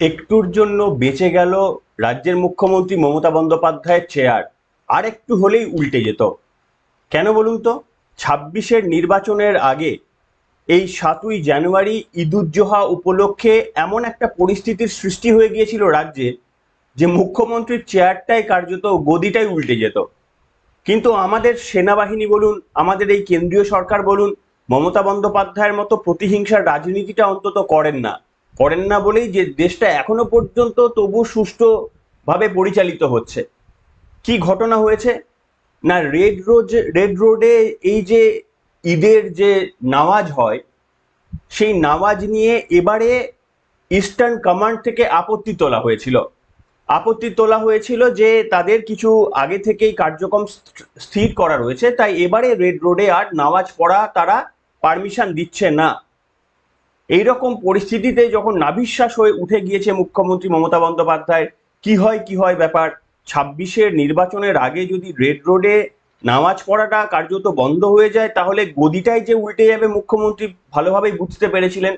একটুর জন্য বেঁচে গেল রাজ্যের মুখ্যমন্ত্রী মমতা বন্দ্যোপাধ্যায়ের চেয়ার। আর একটু হলেই উল্টে যেত। কেন বলুন তো? 26-এর নির্বাচনের আগে এই 7ই জানুয়ারি ঈদুজ্জোহা উপলক্ষে এমন একটা পরিস্থিতির সৃষ্টি হয়ে গিয়েছিল রাজ্যে, যে মুখ্যমন্ত্রীর চেয়ারটাই কার্যত গদিটাই উল্টে যেত। কিন্তু আমাদের সেনাবাহিনী বলুন, আমাদের এই কেন্দ্রীয় সরকার বলুন, মমতা বন্দ্যোপাধ্যায়ের মতো প্রতিহিংসার রাজনীতিটা অন্তত করেন না বলেই যে দেশটা এখনো পর্যন্ত তবু সুষ্ঠুভাবে পরিচালিত হচ্ছে। কি ঘটনা হয়েছে না, রেড রোডে এই যে ঈদের যে নামাজ হয়, সেই নামাজ নিয়ে এবারে ইস্টার্ন কমান্ড থেকে আপত্তি তোলা হয়েছিল যে তাদের কিছু আগে থেকেই কার্যক্রম স্থির করা রয়েছে, তাই এবারে রেড রোডে আর নামাজ পড়া তারা পারমিশন দিচ্ছে না। এইরকম পরিস্থিতিতে যখন নাভিশ্বাস হয়ে উঠে গিয়েছে মুখ্যমন্ত্রী মমতা বন্দ্যোপাধ্যায়, কি হয় ব্যাপার, 26-এর নির্বাচনের আগে যদি রেড রোডে নামাজ পড়াটা কার্যত বন্ধ হয়ে যায়, তাহলে গদিটাই যে উল্টে যাবে মুখ্যমন্ত্রী ভালোভাবেই বুঝতে পেরেছিলেন।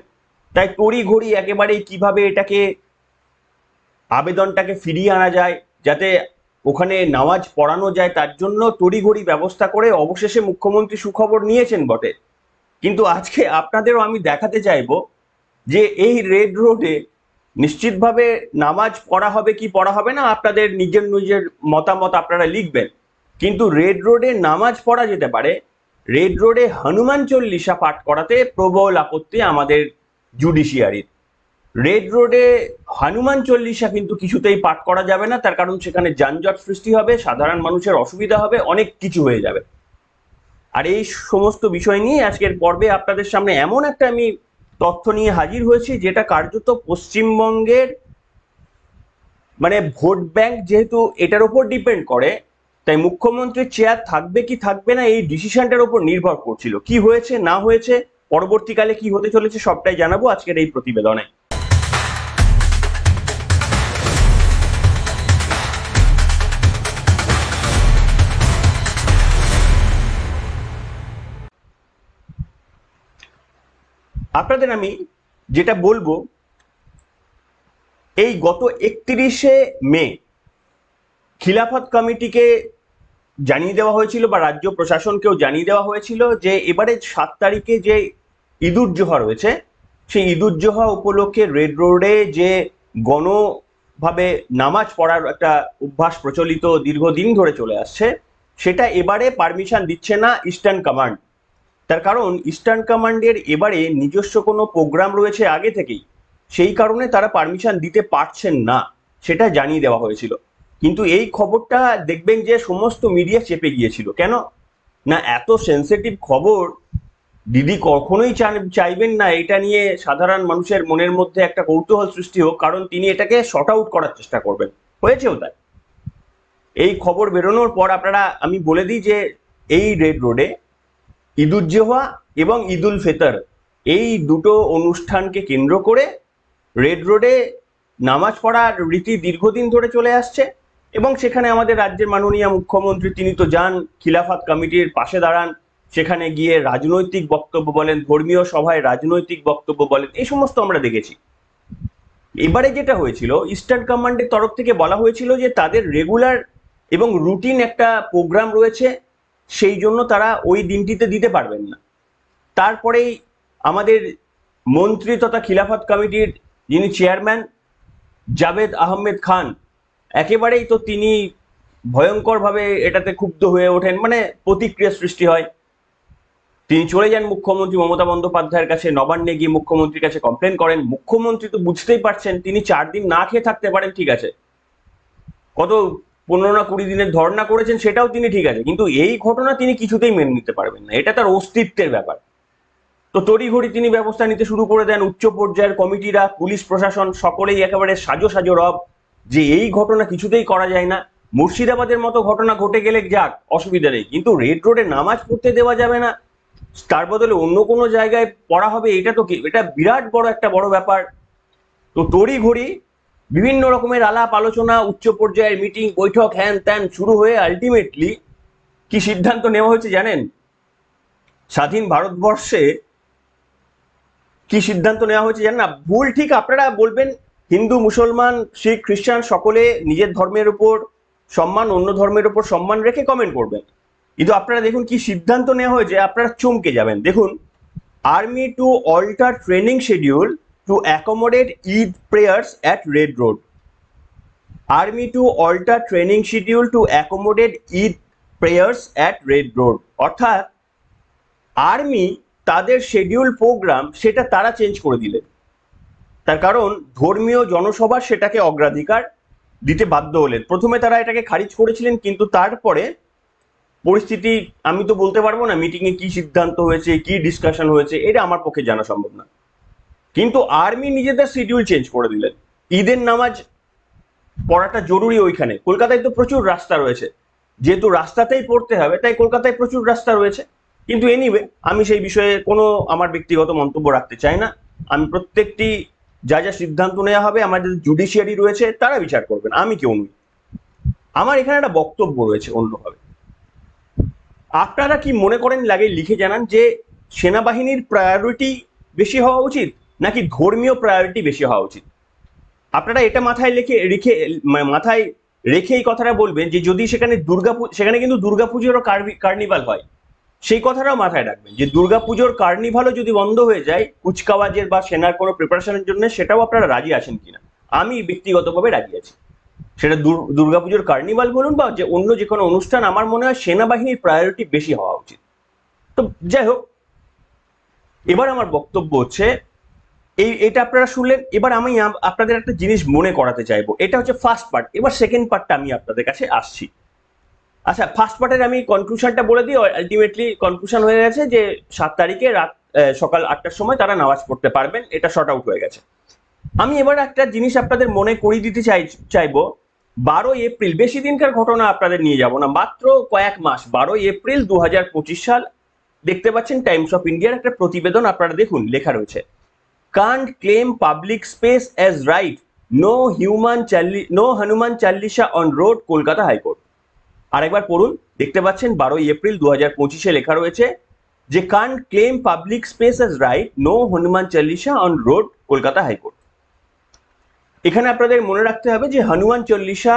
তাই তড়িঘড়ি একেবারেই কিভাবে এটাকে আবেদনটাকে ফিরিয়ে আনা যায়, যাতে ওখানে নামাজ পড়ানো যায়, তার জন্য তড়িঘড়ি ব্যবস্থা করে অবশেষে মুখ্যমন্ত্রী সুখবর নিয়েছেন বটে। কিন্তু আজকে আপনাদেরও আমি দেখাতে চাইবো যে এই রেড রোডে নিশ্চিতভাবে নামাজ পড়া হবে কি পড়া হবে না, আপনাদের নিজের নিজের মতামত আপনারা লিখবেন। কিন্তু রেড রোডে নামাজ পড়া যেতে পারে, রেড রোডে হনুমান চল্লিশা পাঠ করাতে প্রবল আপত্তি আমাদের জুডিশিয়ারির। রেড রোডে হনুমান চল্লিশা কিন্তু কিছুতেই পাঠ করা যাবে না, তার কারণ সেখানে যানজট সৃষ্টি হবে, সাধারণ মানুষের অসুবিধা হবে, অনেক কিছু হয়ে যাবে। আর এই সমস্ত বিষয় নিয়ে আজকের পর্বে আপনাদের সামনে এমন একটা আমি তথ্য নিয়ে হাজির হয়েছি, যেটা কার্যত পশ্চিমবঙ্গের মানে ভোট ব্যাংক যেহেতু এটার উপর ডিপেন্ড করে, তাই মুখ্যমন্ত্রীর চেয়ার থাকবে কি থাকবে না এই ডিসিশনটার উপর নির্ভর করছিল। কি হয়েছে না হয়েছে, পরবর্তীকালে কি হতে চলেছে, সবটাই জানাবো আজকের এই প্রতিবেদনে। আপনাদের আমি যেটা বলবো, এই গত 31শে মে খিলাফত কমিটিকে জানিয়ে দেওয়া হয়েছিল বা রাজ্য প্রশাসনকেও জানিয়ে দেওয়া হয়েছিল যে এবারে 7 তারিখে যে ঈদুজ্জোহা রয়েছে, সেই ঈদুজ্জোহা উপলক্ষে রেড রোডে যে গণভাবে নামাজ পড়ার একটা অভ্যাস প্রচলিত দীর্ঘদিন ধরে চলে আসছে, সেটা এবারে পারমিশন দিচ্ছে না ইস্টার্ন কমান্ড। তার কারণ ইস্টার্ন কমান্ডের এবারে নিজস্ব কোনো প্রোগ্রাম রয়েছে আগে থেকেই, সেই কারণে তারা পারমিশন দিতে পারছেন না, সেটা জানিয়ে দেওয়া হয়েছিল। কিন্তু এই খবরটা দেখবেন যে সমস্ত মিডিয়া চেপে গিয়েছিল। কেন না, এত সেন্সিটিভ খবর দিদি কখনোই চাইবেন না এটা নিয়ে সাধারণ মানুষের মনের মধ্যে একটা কৌতূহল সৃষ্টি হোক, কারণ তিনি এটাকে শর্ট আউট করার চেষ্টা করবেন। হয়েছেও তাই। এই খবর বেরোনোর পর আমি বলে দিই যে এই রেড রোডে ঈদুজ্জোহা এবং ঈদুল ফিতর, এই দুটো অনুষ্ঠানকে কেন্দ্র করে রেড রোডে নামাজ পড়ার রীতি দীর্ঘদিন ধরে চলে আসছে। এবং সেখানে আমাদের রাজ্যের মাননীয় মুখ্যমন্ত্রী তিনি তো যান, খিলাফত কমিটির পাশে দাঁড়ান, সেখানে গিয়ে রাজনৈতিক বক্তব্য বলেন, ধর্মীয় সভায় রাজনৈতিক বক্তব্য বলেন, এই সমস্ত আমরা দেখেছি। এবারে যেটা হয়েছিল, ইস্টার্ন কমান্ডের তরফ থেকে বলা হয়েছিল যে তাদের রেগুলার এবং রুটিন একটা প্রোগ্রাম রয়েছে, সেই জন্য তারা ওই দিনটিতে দিতে পারবেন না। তারপরেই আমাদের মন্ত্রী তথা খিলাফত কমিটির যিনি চেয়ারম্যান জাভেদ আহমেদ খান, একেবারেই তো তিনি ভয়ঙ্করভাবে এটাতে ক্ষুব্ধ হয়ে ওঠেন, মানে প্রতিক্রিয়া সৃষ্টি হয়। তিনি চলে যান মুখ্যমন্ত্রী মমতা বন্দ্যোপাধ্যায়ের কাছে, নবান্নে গিয়ে মুখ্যমন্ত্রীর কাছে কমপ্লেন করেন। মুখ্যমন্ত্রী তো বুঝতেই পারছেন, তিনি 4 দিন না খেয়ে থাকতে পারেন, ঠিক আছে, কত 15 না 20 দিনের ধর্ণা করেছেন সেটাও তিনি ঠিক আছে, কিন্তু এই ঘটনা তিনি কিছুতেই মেনে নিতে পারবেন না, এটা তার অস্তিত্বের ব্যাপার। তো তড়িঘড়ি তিনি ব্যবস্থা নিতে শুরু করে দেন। উচ্চ পর্যায়ের কমিটিরা, পুলিশ প্রশাসন সকলেই একেবারে সাজো সাজো রব যে এই ঘটনা কিছুতেই করা যায় না। মুর্শিদাবাদের মতো ঘটনা ঘটে গেলে যাক, অসুবিধা নেই, কিন্তু রেড রোডে নামাজ পড়তে দেওয়া যাবে না, তার বদলে অন্য কোনো জায়গায় পড়া হবে, এটা বিরাট বড় ব্যাপার। তো তড়িঘড়ি বিভিন্ন রকমের আলাপ আলোচনা, উচ্চ পর্যায়ের মিটিং বৈঠক হ্যান ত্যান শুরু হয়ে আলটিমেটলি কি সিদ্ধান্ত নেওয়া হয়েছে জানেন? স্বাধীন ভারতবর্ষে কি সিদ্ধান্ত নেওয়া হয়েছে জানেন না? ভুল ঠিক আপনারা বলবেন, হিন্দু, মুসলমান, শিখ, খ্রিস্টান সকলে নিজের ধর্মের উপর সম্মান, অন্য ধর্মের উপর সম্মান রেখে কমেন্ট করবেন। কিন্তু আপনারা দেখুন কি সিদ্ধান্ত নেওয়া হয়েছে, আপনারা চমকে যাবেন। দেখুন, army to alter training schedule to accommodate Eid prayers at Red Road. Army to alter training schedule to accommodate Eid prayers at Red Road. অর্থাৎ আর্মি তাদের শিডিউল প্রোগ্রাম সেটা তারা চেঞ্জ করে দিলেন। তার কারণ ধর্মীয় জনসভা সেটাকে অগ্রাধিকার দিতে বাধ্য হলেন। প্রথমে তারা এটাকে খারিজ করেছিলেন, কিন্তু তারপরে পরিস্থিতি, আমি তো বলতে পারবো না মিটিংয়ে কি সিদ্ধান্ত হয়েছে, কি ডিসকাশন হয়েছে, এটা আমার পক্ষে জানা সম্ভব না। কিন্তু আর্মি নিজেদের শিডিউল চেঞ্জ করে দিলেন। ঈদের নামাজ পড়াটা জরুরি ওইখানে। কলকাতায় তো প্রচুর রাস্তা রয়েছে, যেহেতু রাস্তাতেই পড়তে হবে তাই কলকাতায় প্রচুর রাস্তা রয়েছে। কিন্তু এনিওয়ে, আমি সেই বিষয়ে কোনো আমার ব্যক্তিগত মন্তব্য রাখতে চাই না। আমি প্রত্যেকটি যা যা সিদ্ধান্ত নেওয়া হবে আমাদের জুডিশিয়ারি রয়েছে তারা বিচার করবেন, আমি কেউ নই। আমার এখানে একটা বক্তব্য রয়েছে অন্যভাবে। আপনারা কি মনে করেন লাগে লিখে জানান যে সেনাবাহিনীর প্রায়োরিটি বেশি হওয়া উচিত নাকি ধর্মীয় প্রায়োরিটি বেশি হওয়া উচিত? আপনারা এটা মাথায় মাথায় রেখে এই কথাটা বলবেন যে যদি সেখানে কিন্তু দুর্গাপুজোরও কার্নিভাল হয়, সেই কথাটাও মাথায় রাখবেন যে দুর্গাপুজোর কার্নিভালও যদি বন্ধ হয়ে যায় কুচকাওয়াজের বা সেনার কোনো প্রিপারেশনের জন্য, সেটাও আপনারা রাজি আছেন কিনা? আমি ব্যক্তিগতভাবে রাজি আছি। সেটা দুর্গাপুজোর কার্নিভাল বলুন বা যে অন্য যে কোনো অনুষ্ঠান, আমার মনে হয় সেনাবাহিনীর প্রায়োরিটি বেশি হওয়া উচিত। তো যাই হোক, এবার আমার বক্তব্য হচ্ছে এটা আপনারা শুনলেন। এবার আমি আপনাদের একটা জিনিস মনে করাতে চাইবো। এটা হচ্ছে ফার্স্ট পার্ট। এবার সেকেন্ড পার্টটা আমি আপনাদের কাছে আসছি। আচ্ছা, ফার্স্ট পার্টের আমি কনক্লুশনটা বলে দিই। আলটিমেটলি কনক্লুশন হয়ে গেছে যে 7 তারিখে সকাল 8টার সময় তারা নামাজ পড়তে পারবেন, এটা শর্ট আউট হয়ে গেছে। আমি এবার একটা জিনিস আপনাদের মনে করিয়ে দিতে চাইবো। 12 এপ্রিল, বেশি দিনকার ঘটনা আপনাদের নিয়ে যাব না, মাত্র কয়েক মাস, 12 এপ্রিল 2025 সাল। দেখতে পাচ্ছেন টাইমস অফ ইন্ডিয়ার একটা প্রতিবেদন, আপনারা দেখুন, লেখা রয়েছে can't claim public space as right, no Hanuman Chalisa on road, Kolkata high court. আরেকবার পড়ুন, দেখতে পাচ্ছেন 12 এপ্রিল 2025 লেখা রয়েছে যে can't claim public space as right, no Hanuman Chalisa on road, Kolkata high court. এখানে আপনাদের মনে রাখতে হবে যে হনুমান চল্লিশা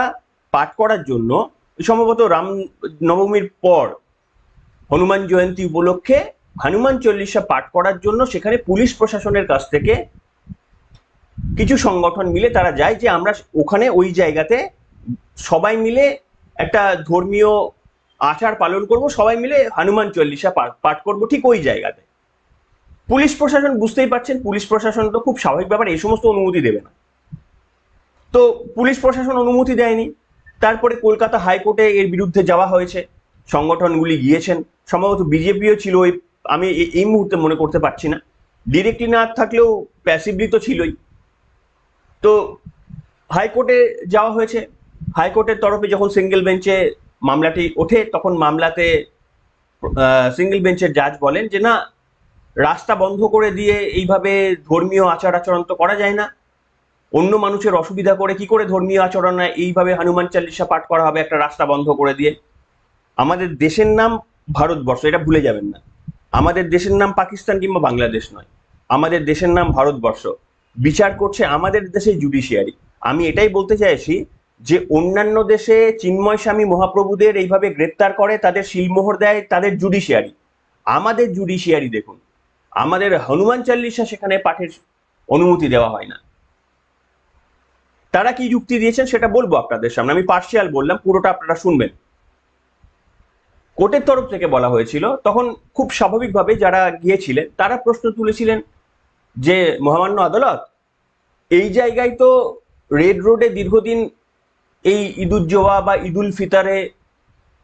পাঠ করার জন্য, সম্ভবত রাম নবমীর পর হনুমান জয়ন্তী উপলক্ষে হনুমান চল্লিশা পাঠ করার জন্য সেখানে পুলিশ প্রশাসনের কাছ থেকে কিছু সংগঠন মিলে তারা যায় যে আমরা ওখানে ওই জায়গাতে সবাই মিলে একটা ধর্মীয় আচার পালন করব, সবাই মিলে হনুমান চল্লিশা পাঠ করব ঠিক ওই জায়গাতে। পুলিশ প্রশাসন, বুঝতেই পারছেন পুলিশ প্রশাসন তো খুব স্বাভাবিক ব্যাপার, এই সমস্ত অনুমতি দেবে না। তো পুলিশ প্রশাসন অনুমতি দেয়নি। তারপরে কলকাতা হাইকোর্টে এর বিরুদ্ধে যাওয়া হয়েছে, সংগঠনগুলি গিয়েছেন, সম্ভবত বিজেপিও ছিল, আমি এই মুহূর্তে মনে করতে পারছি না। ডিরেক্টলি না থাকলেও প্যাসিভলি তো ছিলই। তো হাইকোর্টে যাওয়া হয়েছে। হাইকোর্টের তরফে যখন সিঙ্গেল বেঞ্চে মামলাটি ওঠে, তখন মামলাতে সিঙ্গেল বেঞ্চের জাজ বলেন যে না, রাস্তা বন্ধ করে দিয়ে এইভাবে ধর্মীয় আচার আচরণ তো করা যায় না। অন্য মানুষের অসুবিধা করে কি করে ধর্মীয় আচরণ এইভাবে হনুমান চাল্লিশা পাঠ করা হবে একটা রাস্তা বন্ধ করে দিয়ে? আমাদের দেশের নাম ভারতবর্ষ, এটা ভুলে যাবেন না। আমাদের দেশের নাম পাকিস্তান কিংবা বাংলাদেশ নয়, আমাদের দেশের নাম ভারতবর্ষ। বিচার করছে আমাদের দেশে জুডিশিয়ারি। আমি এটাই বলতে চাইছি যে অন্যান্য দেশে চিন্ময় স্বামী মহাপ্রভুদের এইভাবে গ্রেপ্তার করে, তাদের সিলমোহর দেয় তাদের জুডিশিয়ারি। আমাদের জুডিশিয়ারি দেখুন, আমাদের হনুমান চাল্লিশা সেখানে পাঠের অনুমতি দেওয়া হয় না। তারা কি যুক্তি দিয়েছেন সেটা বলবো আপনাদের সামনে, আমি পার্শিয়াল বললাম, পুরোটা আপনারা শুনবেন। কোর্টের তরফ থেকে বলা হয়েছিল, তখন খুব স্বাভাবিকভাবে যারা গিয়েছিলেন তারা প্রশ্ন তুলেছিলেন যে মহামান্য আদালত, এই জায়গায় তো রেড রোডে দীর্ঘদিন এই ঈদুজ্জোহা বা ঈদুল ফিতরে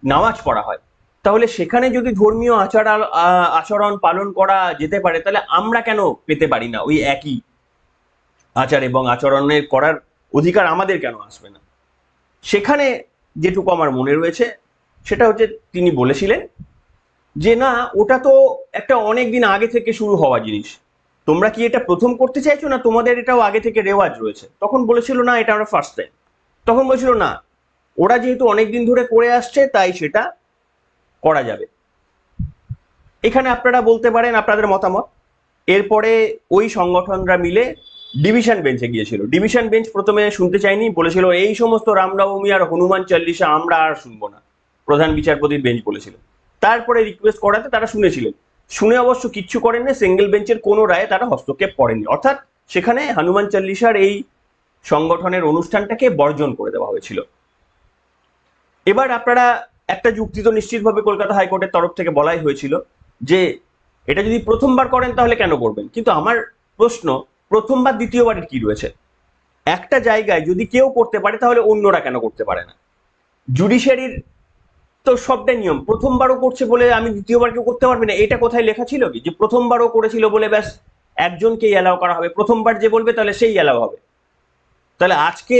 নামাজ পড়া হয়, তাহলে সেখানে যদি ধর্মীয় আচরণ পালন করা যেতে পারে, তাহলে আমরা কেন পেতে পারি না ওই একই আচার এবং আচরণের করার অধিকার আমাদের কেন আসবে না? সেখানে যেটুকু আমার মনে রয়েছে সেটা হচ্ছে তিনি বলেছিলেন যে না, ওটা তো একটা অনেক দিন আগে থেকে শুরু হওয়া জিনিস, তোমরা কি এটা প্রথম করতে চাইছো না তোমাদের এটাও আগে থেকে রেওয়াজ রয়েছে? তখন বলেছিল না, এটা আমরা ফার্স্ট টাইম। তখন বলেছিল না, ওরা যেহেতু অনেকদিন ধরে করে আসছে তাই সেটা করা যাবে। এখানে আপনারা বলতে পারেন আপনাদের মতামত। এরপরে ওই সংগঠনরা মিলে ডিভিশন বেঞ্চে গিয়েছিল। ডিভিশন বেঞ্চ প্রথমে শুনতে চায়নি, বলেছিল এই সমস্ত রামনবমী আর হনুমান চল্লিশা আমরা আর শুনবো না, প্রধান বিচারপতির বেঞ্চ বলেছিল। তারপরে রিকোয়েস্ট করাতে তারা শুনেছিলেন, শুনে অবশ্য কিচ্ছু করেননি, সিঙ্গেল বেঞ্চের কোনো রায়ে তারা হস্তক্ষেপ করেননি, অর্থাৎ সেখানে হনুমান চল্লিশার এই সংগঠনের অনুষ্ঠানটাকে বর্জন করে দেওয়া হয়েছিল। এবার আপনারা একটা যুক্তি তো নিশ্চিতভাবে কলকাতা হাইকোর্টের তরফ থেকে বলাই হয়েছিল যে এটা যদি প্রথমবার করেন তাহলে কেন করবেন, কিন্তু আমার প্রশ্ন, প্রথমবার দ্বিতীয়বারের কি রয়েছে? একটা জায়গায় যদি কেউ করতে পারে তাহলে অন্যরা কেন করতে পারে না? জুডিশিয়ারির তো সবটাই নিয়ম, প্রথমবারও করছে বলে আমি দ্বিতীয়বার কেউ করতে পারবে না, এটা কোথায় লেখা ছিল কি যে প্রথমবারও করেছিল বলে ব্যাস একজনকেই অ্যালাউ করা হবে, প্রথমবার যে বলবে তাহলে সেই অ্যালাউ হবে? তাহলে আজকে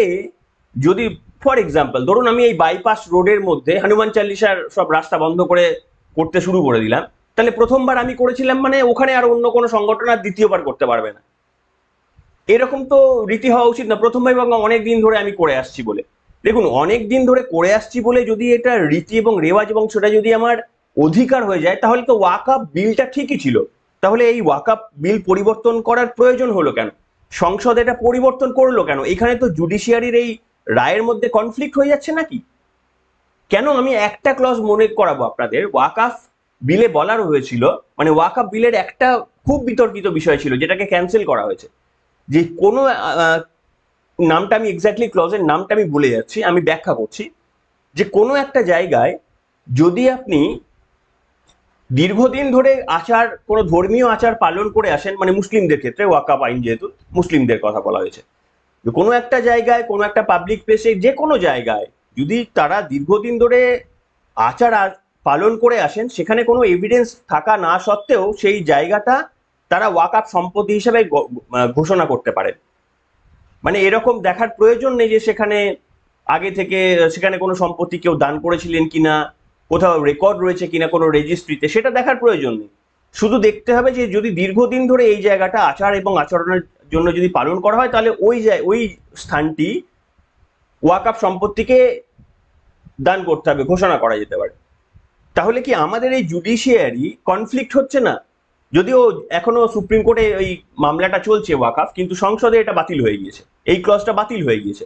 যদি ফর এক্সাম্পল ধরুন আমি এই বাইপাস রোডের মধ্যে হনুমান চাল্লিশার সব রাস্তা বন্ধ করে করতে শুরু করে দিলাম, তাহলে প্রথমবার আমি করেছিলাম মানে ওখানে আর অন্য কোনো সংগঠন আর দ্বিতীয়বার করতে পারবে না, এরকম তো রীতি হওয়া উচিত না। প্রথমবার এবং অনেক দিন ধরে আমি করে আসছি বলে, দেখুন অনেক দিন ধরে করে আসছি বলে যদি এটা রীতি এবং রেওয়াজ এবং সেটা যদি আমার অধিকার হয়ে যায়, তাহলে তো ওয়াকআপ বিলটা ঠিকই ছিল, তাহলে এই ওয়াকআপ বিল পরিবর্তন করার প্রয়োজন হলো কেন? সংসদ এটা পরিবর্তন করলো কেন? এখানে তো জুডিশিয়ারির এই রায়ের মধ্যে কনফ্লিক্ট হয়ে যাচ্ছে নাকি? কেন? আমি একটা ক্লজ মনে করাবো আপনাদের, ওয়াকআপ বিলে বলার হয়েছিল, মানে ওয়াকআপ বিলের একটা খুব বিতর্কিত বিষয় ছিল যেটাকে ক্যান্সেল করা হয়েছে, যে কোনো নামটা আমি এক্স্যাক্টলি ক্লজের নামটা আমি ভুলে যাচ্ছি, আমি ব্যাখ্যা করছি, যে কোনো একটা জায়গায় যদি আপনি দীর্ঘদিন ধরে আচার, কোনো ধর্মীয় আচার পালন করে আসেন, মানে মুসলিমদের ক্ষেত্রে ওয়াকআপ আইন যেহেতু মুসলিমদের কথা বলা হয়েছে, কোনো একটা জায়গায়, কোনো একটা পাবলিক প্লেসে, যে কোনো জায়গায় যদি তারা দীর্ঘদিন ধরে আচার পালন করে আসেন, সেখানে কোনো এভিডেন্স থাকা না সত্ত্বেও সেই জায়গাটা তারা ওয়াকআপ সম্পত্তি হিসেবে ঘোষণা করতে পারেন। মানে এরকম দেখার প্রয়োজন নেই যে সেখানে আগে থেকে সেখানে কোনো সম্পত্তি কেউ দান করেছিলেন কিনা, কোথাও রেকর্ড রয়েছে কিনা কোনো রেজিস্ট্রিতে, সেটা দেখার প্রয়োজন নেই। শুধু দেখতে হবে যে যদি দীর্ঘদিন ধরে এই জায়গাটা আচার এবং আচরণের জন্য যদি পালন করা হয়, তাহলে ওই স্থানটি ওয়াকআপ সম্পত্তিকে দান করতে হবে, ঘোষণা করা যেতে পারে। তাহলে কি আমাদের এই জুডিশিয়ারি কনফ্লিক্ট হচ্ছে না? যদিও এখনো সুপ্রিম কোর্টে ওই মামলাটা চলছে ওয়াকআপ, কিন্তু সংসদে এটা বাতিল হয়ে গিয়েছে, এই ক্লজটা বাতিল হয়ে গিয়েছে।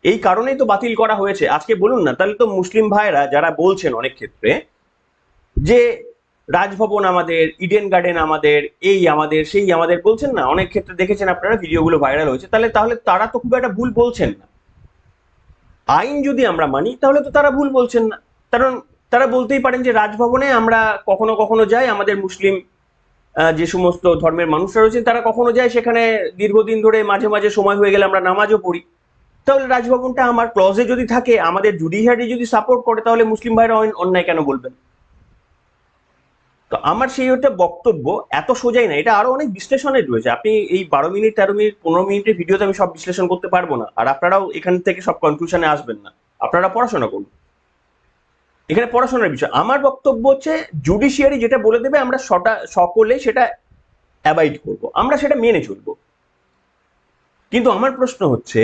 এই কারণেই তো বাতিল করা হয়েছে। আজকে বলুন না, তাহলে তো মুসলিম ভাইরা যারা বলছেন অনেক ক্ষেত্রে যে রাজভবন আমাদের, ইডেন গার্ডেন আমাদের, এই আমাদের, সেই আমাদের বলছেন না, অনেক ক্ষেত্রে দেখেছেন আপনারা, ভিডিওগুলো ভাইরাল হয়েছে, তাহলে তাহলে তারা তো খুব একটা ভুল বলছেন না। আইন যদি আমরা মানি তাহলে তো তারা ভুল বলছেন না, কারণ তারা বলতেই পারেন যে রাজভবনে আমরা কখনো কখনো যাই, আমাদের মুসলিম যে সমস্ত ধর্মের মানুষরা রয়েছেন তারা কখনো যায়, সেখানে দীর্ঘদিন ধরে মাঝে মাঝে সময় হয়ে গেলে আমরা নামাজও পড়ি। তাহলে রাজভবনটা আমার ক্লজে যদি থাকে, আমাদের জুডিশিয়ারি যদি সাপোর্ট করে, তাহলে মুসলিম ভাইরা অন্যায় কেন বলবেন? তো আমার সেই একটা বক্তব্য, এত সোজাই না, এটা আরো অনেক বিশ্লেষণের রয়েছে। আপনি এই 12 মিনিট, 13 মিনিট, 15 মিনিটের ভিডিওতে আমি সব বিশ্লেষণ করতে পারবো না, আর আপনারাও এখান থেকে সব কনক্লুশনে আসবেন না, আপনারা পড়াশোনা করুন, এখানে পড়াশোনার বিষয়। আমার বক্তব্য হচ্ছে জুডিশিয়ারি যেটা বলে দেবে আমরা সকলে সেটা অ্যাভয়েড করব, আমরা সেটা মেনে চলবো। কিন্তু আমার প্রশ্ন হচ্ছে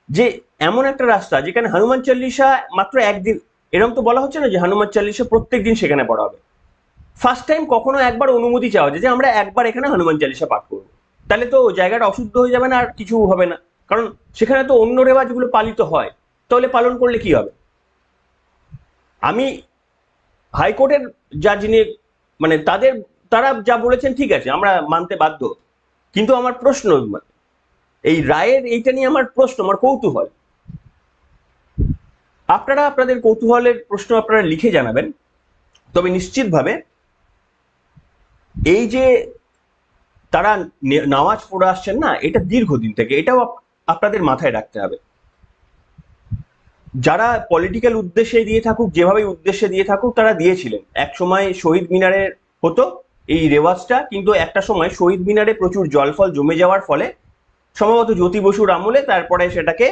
যে এমন একটা রাস্তা যেখানে হনুমান চল্লিশা মাত্র একদিন, এরকম তো বলা হচ্ছে না যে হনুমান চল্লিশা প্রত্যেক দিন সেখানে পড়া হবে। ফার্স্ট টাইম কখনো একবার অনুমতি চাওয়া যায় যে আমরা একবার এখানে হনুমান চালিসা পাঠ করবো, তাহলে তো জায়গাটা অশুদ্ধ হয়ে যাবে না, আর কিছু হবে না, কারণ সেখানে তো অন্য রেওয়াজগুলো পালিত হয়, তাহলে পালন করলে কি হবে? আমি হাইকোর্টের যা যিনি, মানে তারা যা বলেছেন ঠিক আছে, আমরা মানতে বাধ্য, কিন্তু আমার প্রশ্ন, এই রায়ের এইটা নিয়ে আমার প্রশ্ন, আমার কৌতূহল, আপনারা আপনাদের কৌতূহলের প্রশ্ন আপনারা লিখে জানাবেন। তবে নিশ্চিতভাবে এই যে তারা নামাজ পড়ে আসছেন না, এটা দীর্ঘদিন থেকে, এটাও আপনাদের মাথায় রাখতে হবে। যারা পলিটিক্যাল উদ্দেশ্যে দিয়ে থাকুক, যেভাবে উদ্দেশ্যে দিয়ে থাকুক, তারা দিয়েছিলেন। এক সময় শহীদ মিনারে হতো এই রেওয়াজটা, কিন্তু একটা সময় শহীদ মিনারে প্রচুর জলফল জমে যাওয়ার ফলে সম্ভবত জ্যোতি বসুর আমলে তারপরে সেটাকে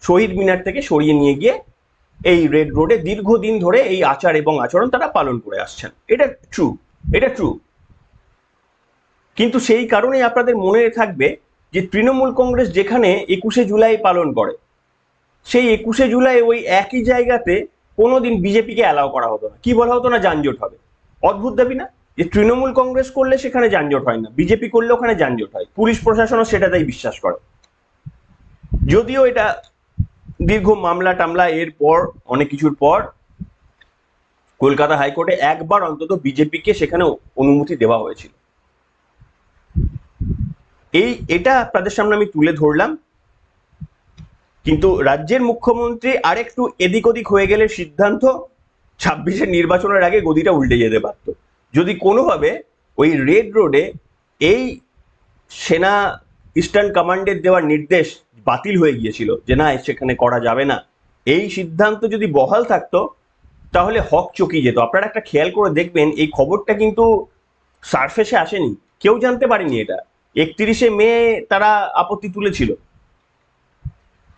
শহীদ মিনার থেকে সরিয়ে নিয়ে গিয়ে এই রেড রোডে দীর্ঘদিন ধরে এই আচার এবং আচরণ তারা পালন করে আসছেন। এটা ট্রু, এটা ট্রু। কিন্তু সেই কারণেই আপনাদের মনে থাকবে যে তৃণমূল কংগ্রেস যেখানে 21শে জুলাই পালন করে, সেই 21শে জুলাই ওই একই জায়গাতে কোনোদিন বিজেপিকে অ্যালাউ করা হতো না। কি বলা হতো না? যানজট হবে। অদ্ভুত দাবি না? যে তৃণমূল কংগ্রেস করলে সেখানে যানজট হয় না, বিজেপি করলে ওখানে যানজট হয়, পুলিশ প্রশাসনও সেটাতেই বিশ্বাস করে। যদিও এটা দীর্ঘ মামলা টামলা এর পর অনেক কিছুর পর কলকাতা হাইকোর্টে একবার অন্তত বিজেপিকে সেখানে অনুমতি দেওয়া হয়েছিল। এটা আপনাদের সামনে আমি তুলে ধরলাম। কিন্তু রাজ্যের মুখ্যমন্ত্রী আরেকটু এদিক ওদিক হয়ে গেলে সিদ্ধান্ত 26-এর নির্বাচনের আগে গদিটা উল্টে যেতে পারত। যদি কোনোভাবে ওই রেড রোডে এই সেনা ইস্টার্ন কমান্ডের দেওয়ার নির্দেশ বাতিল হয়ে গিয়েছিল যে না সেখানে করা যাবে না, এই সিদ্ধান্ত যদি বহাল থাকতো তাহলে হক চকিয়ে যেত। আপনারা একটা খেয়াল করে দেখবেন, এই খবরটা কিন্তু সারফেসে আসেনি, কেউ জানতে পারেনি এটা। 31শে মে তারা আপত্তি তুলেছিল,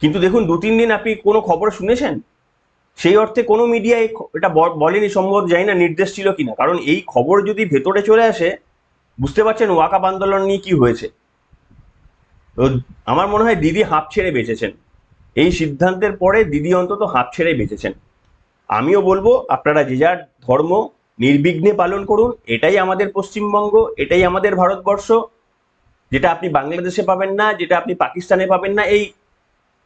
কিন্তু দেখুন 2-3 দিন আপনি কোনো খবর শুনেছেন? সেই অর্থে কোনো মিডিয়া এটা বলেনি, সম্ভবত জানি না নির্দেশ ছিল কিনা, কারণ এই খবর যদি ভেতরে চলে আসে বুঝতে পারছেন ওয়াকাব আন্দোলন নিয়ে কি হয়েছে। তো আমার মনে হয় দিদি হাঁপ ছেড়ে বেঁচেছেন, এই সিদ্ধান্তের পরে দিদি অন্তত হাঁপ ছেড়ে বেঁচেছেন। আমিও বলবো আপনারা যে যার ধর্ম নির্বিঘ্নে পালন করুন, এটাই আমাদের পশ্চিমবঙ্গ, এটাই আমাদের ভারতবর্ষ, যেটা আপনি বাংলাদেশে পাবেন না, যেটা আপনি পাকিস্তানে পাবেন না। এই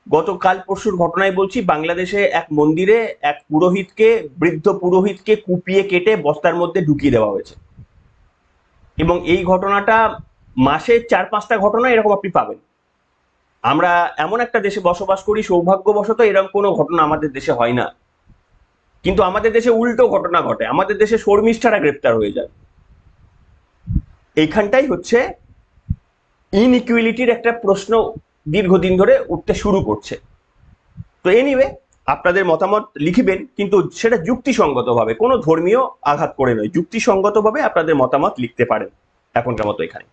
গতকাল পরশুর ঘটনায় বলছি, বাংলাদেশে এক মন্দিরে এক পুরোহিতকে, বৃদ্ধ পুরোহিতকে কুপিয়ে কেটে বস্তার মধ্যে ঢুকিয়ে দেওয়া হয়েছে, এবং এই ঘটনাটা মাসে 4-5টা ঘটনা এরকম আপনি পাবেন। আমরা এমন একটা দেশে বসবাস করি, সৌভাগ্যবশত এরকম কোনো ঘটনা আমাদের দেশে হয় না, কিন্তু আমাদের দেশে উল্টো ঘটনা ঘটে, আমাদের দেশে শর্মিষ্ঠারা গ্রেপ্তার হয়ে যায়। এইখানটাই হচ্ছে ইনইকুয়ালিটির একটা প্রশ্ন দীর্ঘদিন ধরে উঠতে শুরু করছে। তো এনিওয়ে, আপনাদের মতামত লিখবেন, কিন্তু সেটা যুক্তিসঙ্গতভাবে, কোনো ধর্মীয় আঘাত করে নয়, যুক্তিসঙ্গতভাবে আপনাদের মতামত লিখতে পারেন। এখনকার মতো এখানে।